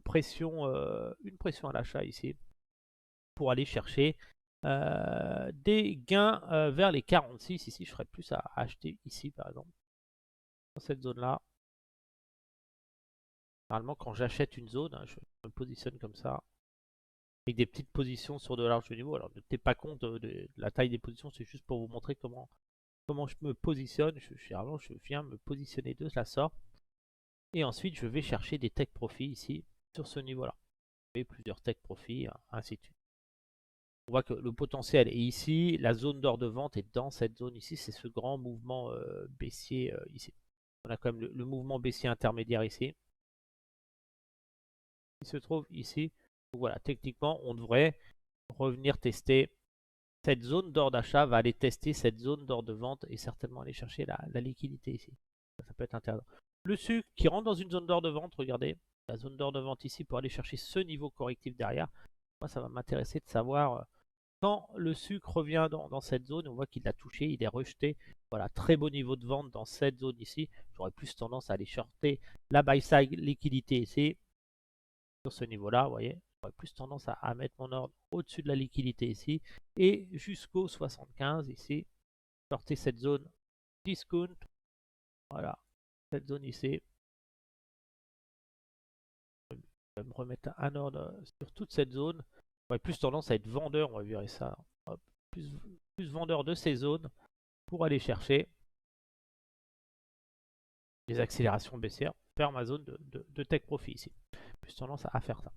pression à l'achat ici pour aller chercher des gains vers les 46. Ici, je ferais plus à acheter ici, par exemple, dans cette zone-là. Normalement, quand j'achète une zone, hein, je me positionne comme ça, avec des petites positions sur de larges niveaux. Alors ne tenez pas compte de la taille des positions, c'est juste pour vous montrer comment je me positionne. Je viens me positionner de la sorte. Et ensuite, je vais chercher des take profits ici, sur ce niveau-là. Et plusieurs take profits, ainsi de suite. On voit que le potentiel est ici. La zone d'or de vente est dans cette zone ici. C'est ce grand mouvement baissier ici. On a quand même le mouvement baissier intermédiaire ici. Il se trouve ici. Donc voilà, techniquement, on devrait revenir tester cette zone d'or d'achat, va aller tester cette zone d'or de vente et certainement aller chercher la liquidité ici. Ça peut être intéressant. Le sucre qui rentre dans une zone d'or de vente, regardez, la zone d'or de vente ici pour aller chercher ce niveau correctif derrière. Moi, ça va m'intéresser de savoir quand le sucre revient dans cette zone. On voit qu'il l'a touché, il est rejeté. Voilà, très beau niveau de vente dans cette zone ici. J'aurais plus tendance à aller shorter la buy side liquidité ici, sur ce niveau-là, vous voyez. J'aurais plus tendance à mettre mon ordre au-dessus de la liquidité ici et jusqu'au 75 ici, sortez cette zone discount. Voilà, cette zone ici. Je vais me remettre un ordre sur toute cette zone. J'aurais plus tendance à être vendeur, on va virer ça. Hop, plus vendeur de ces zones pour aller chercher les accélérations baissières, faire ma zone de take profit ici. Plus tendance à faire ça.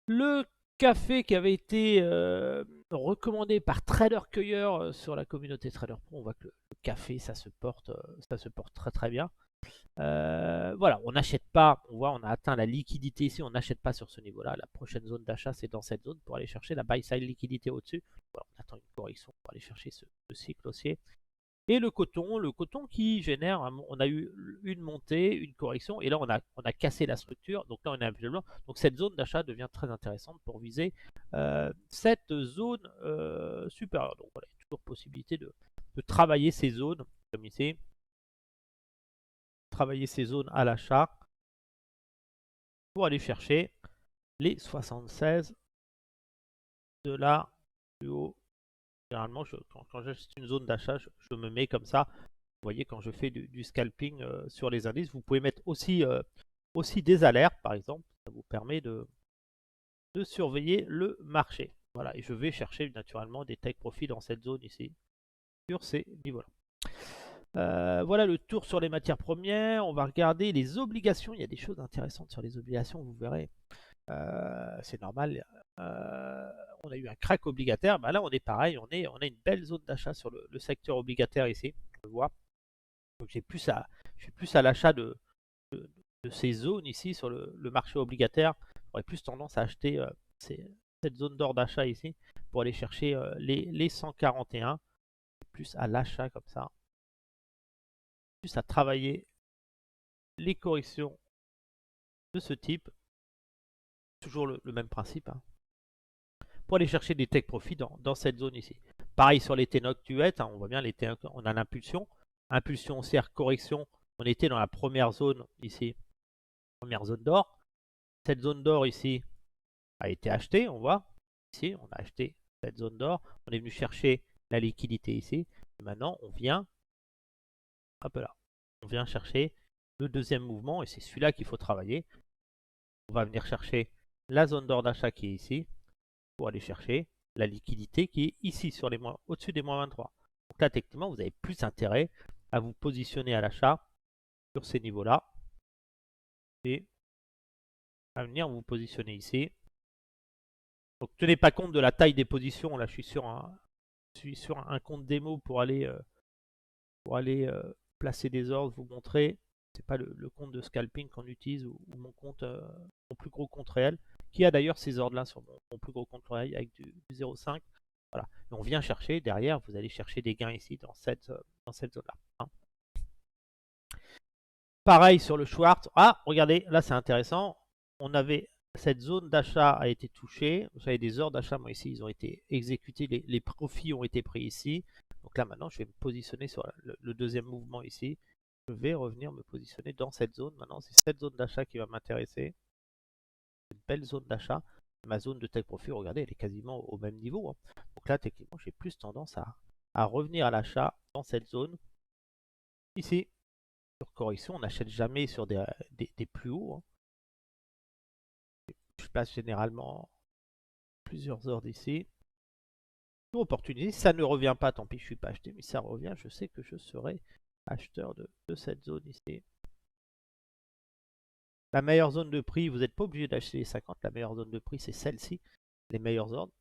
Le café qui avait été recommandé par Trader Cueilleur sur la communauté Trader Pro, on voit que le café ça se porte très très bien. Voilà, on n'achète pas, on voit on a atteint la liquidité ici, on n'achète pas sur ce niveau là. La prochaine zone d'achat c'est dans cette zone pour aller chercher la buy side liquidité au-dessus. Voilà, on attend une correction pour aller chercher ce cycle haussier. Et le coton qui génère, on a eu une montée, une correction, et là on a cassé la structure, donc là on est un peu blanc. Donc cette zone d'achat devient très intéressante pour viser cette zone supérieure. Donc voilà, il y a toujours possibilité de travailler ces zones, comme ici, travailler ces zones à l'achat pour aller chercher les 76 de là plus haut. Généralement, quand j'achète une zone d'achat, je me mets comme ça. Vous voyez, quand je fais du scalping sur les indices, vous pouvez mettre aussi des alertes, par exemple. Ça vous permet de surveiller le marché. Voilà, et je vais chercher naturellement des take profit dans cette zone ici, sur ces niveaux-là. Voilà le tour sur les matières premières. On va regarder les obligations. Il y a des choses intéressantes sur les obligations, vous verrez. C'est normal. On a eu un crack obligataire. Bah là, on est pareil. On a une belle zone d'achat sur le secteur obligataire ici. On le voit. Donc, je suis plus à l'achat de ces zones ici sur le marché obligataire. J'aurais plus tendance à acheter cette zone d'or d'achat ici pour aller chercher les 141. Plus à l'achat comme ça. Plus à travailler les corrections de ce type. Toujours le même principe. Hein, pour aller chercher des take profit dans cette zone ici. Pareil sur les T-Noctuettes, hein, on voit bien les T, on a l'impulsion. Impulsion haussière, correction. On était dans la première zone ici. Première zone d'or. Cette zone d'or ici a été achetée, on voit. Ici, on a acheté cette zone d'or. On est venu chercher la liquidité ici. Et maintenant, on vient, hop là, on vient chercher le deuxième mouvement. Et c'est celui-là qu'il faut travailler. On va venir chercher la zone d'or d'achat qui est ici. Pour aller chercher la liquidité qui est ici sur les au-dessus des moins 23. Donc là, techniquement, vous avez plus intérêt à vous positionner à l'achat sur ces niveaux-là et à venir vous positionner ici. Donc tenez pas compte de la taille des positions. Là, je suis sur un compte démo pour aller placer des ordres, vous montrer. C'est pas le compte de scalping qu'on utilise ou mon compte, mon plus gros compte réel, qui a d'ailleurs ces ordres-là sur mon plus gros compte réel avec du 0,5. Voilà. Et on vient chercher derrière, vous allez chercher des gains ici dans cette zone-là. Hein. Pareil sur le Schwartz. Ah, regardez, là c'est intéressant. On avait cette zone d'achat a été touchée. Vous avez des ordres d'achat, moi ici, ils ont été exécutés. Les profits ont été pris ici. Donc là maintenant, je vais me positionner sur le deuxième mouvement ici. Je vais revenir me positionner dans cette zone. Maintenant, c'est cette zone d'achat qui va m'intéresser. Une belle zone d'achat. Ma zone de take profit, regardez, elle est quasiment au même niveau. Hein. Donc là, techniquement, j'ai plus tendance à revenir à l'achat dans cette zone. Ici, sur correction, on n'achète jamais sur des plus hauts. Hein. Je place généralement plusieurs ordres ici. Opportunité, ça ne revient pas, tant pis, je ne suis pas acheté, mais ça revient, je sais que je serai acheteur de cette zone ici. La meilleure zone de prix, vous n'êtes pas obligé d'acheter les 50, la meilleure zone de prix c'est celle-ci, les meilleurs ordres.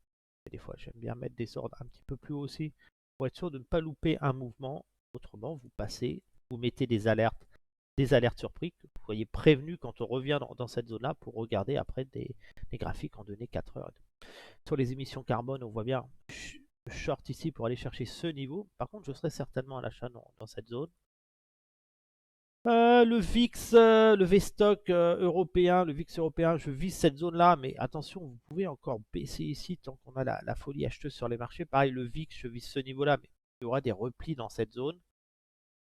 Et des fois j'aime bien mettre des ordres un petit peu plus haut aussi, pour être sûr de ne pas louper un mouvement. Autrement, vous passez, vous mettez des alertes surpris, que vous soyez prévenu quand on revient dans cette zone-là pour regarder après des graphiques en données 4 heures. Sur les émissions carbone, on voit bien short ici pour aller chercher ce niveau. Par contre, je serai certainement à l'achat dans cette zone. Le VIX, le VStock européen, le VIX européen, je vise cette zone-là, mais attention, vous pouvez encore baisser ici tant qu'on a la folie acheteuse sur les marchés. Pareil, le VIX, je vise ce niveau-là, mais il y aura des replis dans cette zone.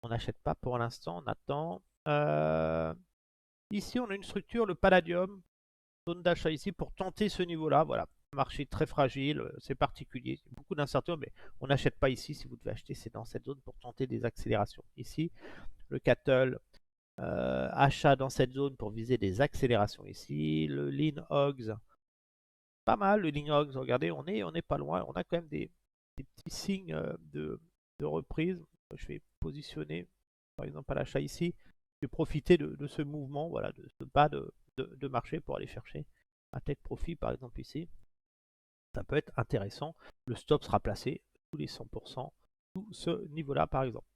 On n'achète pas pour l'instant, on attend. Ici, on a une structure, le Palladium, zone d'achat ici pour tenter ce niveau-là. Voilà, marché très fragile, c'est particulier, beaucoup d'incertitudes, mais on n'achète pas ici. Si vous devez acheter, c'est dans cette zone pour tenter des accélérations. Ici, le cattle, achat dans cette zone pour viser des accélérations ici. Le lean hogs, pas mal. Le lean hogs, regardez, on est pas loin. On a quand même des petits signes de reprise. Je vais positionner, par exemple, à l'achat ici. Je vais profiter de ce mouvement, voilà, de ce bas de marché pour aller chercher un take profit, par exemple, ici. Ça peut être intéressant. Le stop sera placé tous les 100%, sous ce niveau-là, par exemple.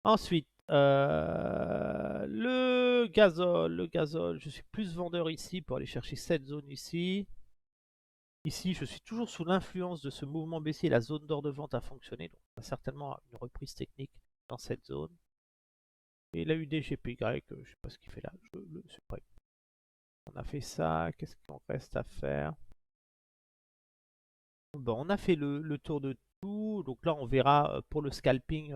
Ensuite, le gazole, je suis plus vendeur ici pour aller chercher cette zone ici. Ici, je suis toujours sous l'influence de ce mouvement baissier. La zone d'or de vente a fonctionné, donc on a certainement une reprise technique dans cette zone. Et la UDGPY, je ne sais pas ce qu'il fait là, je le supprime. On a fait ça, qu'est-ce qu'on reste à faire? Bon, on a fait le tour de tout, donc là on verra pour le scalping,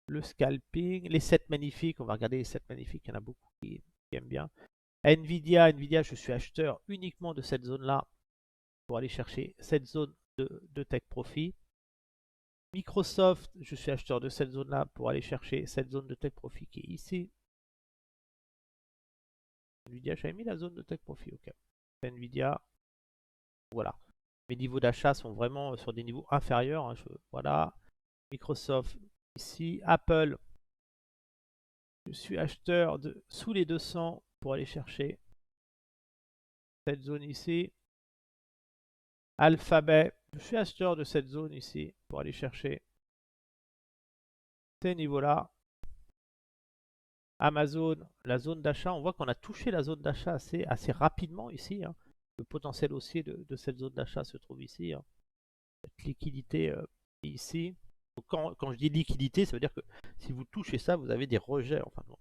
les 7 magnifiques. On va regarder les 7 magnifiques, il y en a beaucoup qui aiment bien. Nvidia, je suis acheteur uniquement de cette zone-là pour aller chercher cette zone de take profit. Microsoft, je suis acheteur de cette zone-là pour aller chercher cette zone de take profit qui est ici. Nvidia, j'avais mis la zone de take profit, ok. Nvidia, voilà. Mes niveaux d'achat sont vraiment sur des niveaux inférieurs, hein, voilà. Microsoft ici. Apple, je suis acheteur sous les 200 pour aller chercher cette zone ici. Alphabet, je suis acheteur de cette zone ici pour aller chercher ces niveaux-là. Amazon, la zone d'achat, on voit qu'on a touché la zone d'achat assez rapidement ici, hein. Le potentiel haussier de cette zone d'achat se trouve ici, hein. Cette liquidité est ici. Donc quand je dis liquidité, ça veut dire que si vous touchez ça, vous avez des rejets. Enfin, bon.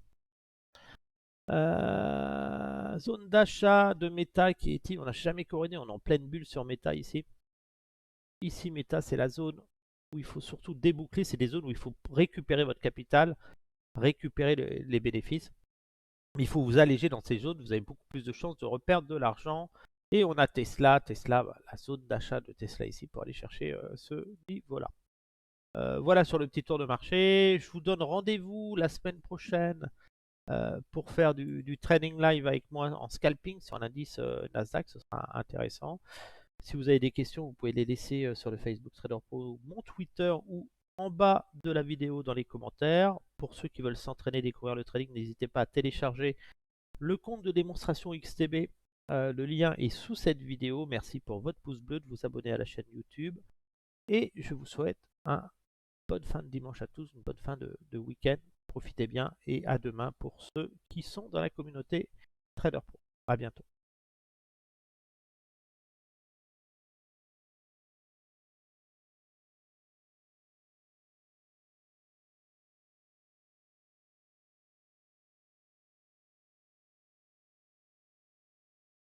Zone d'achat de Meta qui est, on n'a jamais corrigé, on est en pleine bulle sur Meta ici. Ici, Meta, c'est la zone où il faut surtout déboucler. C'est des zones où il faut récupérer votre capital, récupérer les bénéfices. Mais il faut vous alléger dans ces zones. Vous avez beaucoup plus de chances de reperdre de l'argent. Et on a Tesla. Tesla, la zone d'achat de Tesla ici pour aller chercher ce niveau-là. Voilà sur le petit tour de marché. Je vous donne rendez-vous la semaine prochaine pour faire du trading live avec moi en scalping sur l'indice Nasdaq. Ce sera intéressant. Si vous avez des questions, vous pouvez les laisser sur le Facebook Trader Pro, mon Twitter ou en bas de la vidéo dans les commentaires. Pour ceux qui veulent s'entraîner et découvrir le trading, n'hésitez pas à télécharger le compte de démonstration XTB. Le lien est sous cette vidéo. Merci pour votre pouce bleu, de vous abonner à la chaîne YouTube. Et je vous souhaite une bonne fin de dimanche à tous, une bonne fin de week-end. Profitez bien et à demain pour ceux qui sont dans la communauté Trader Pro. À bientôt.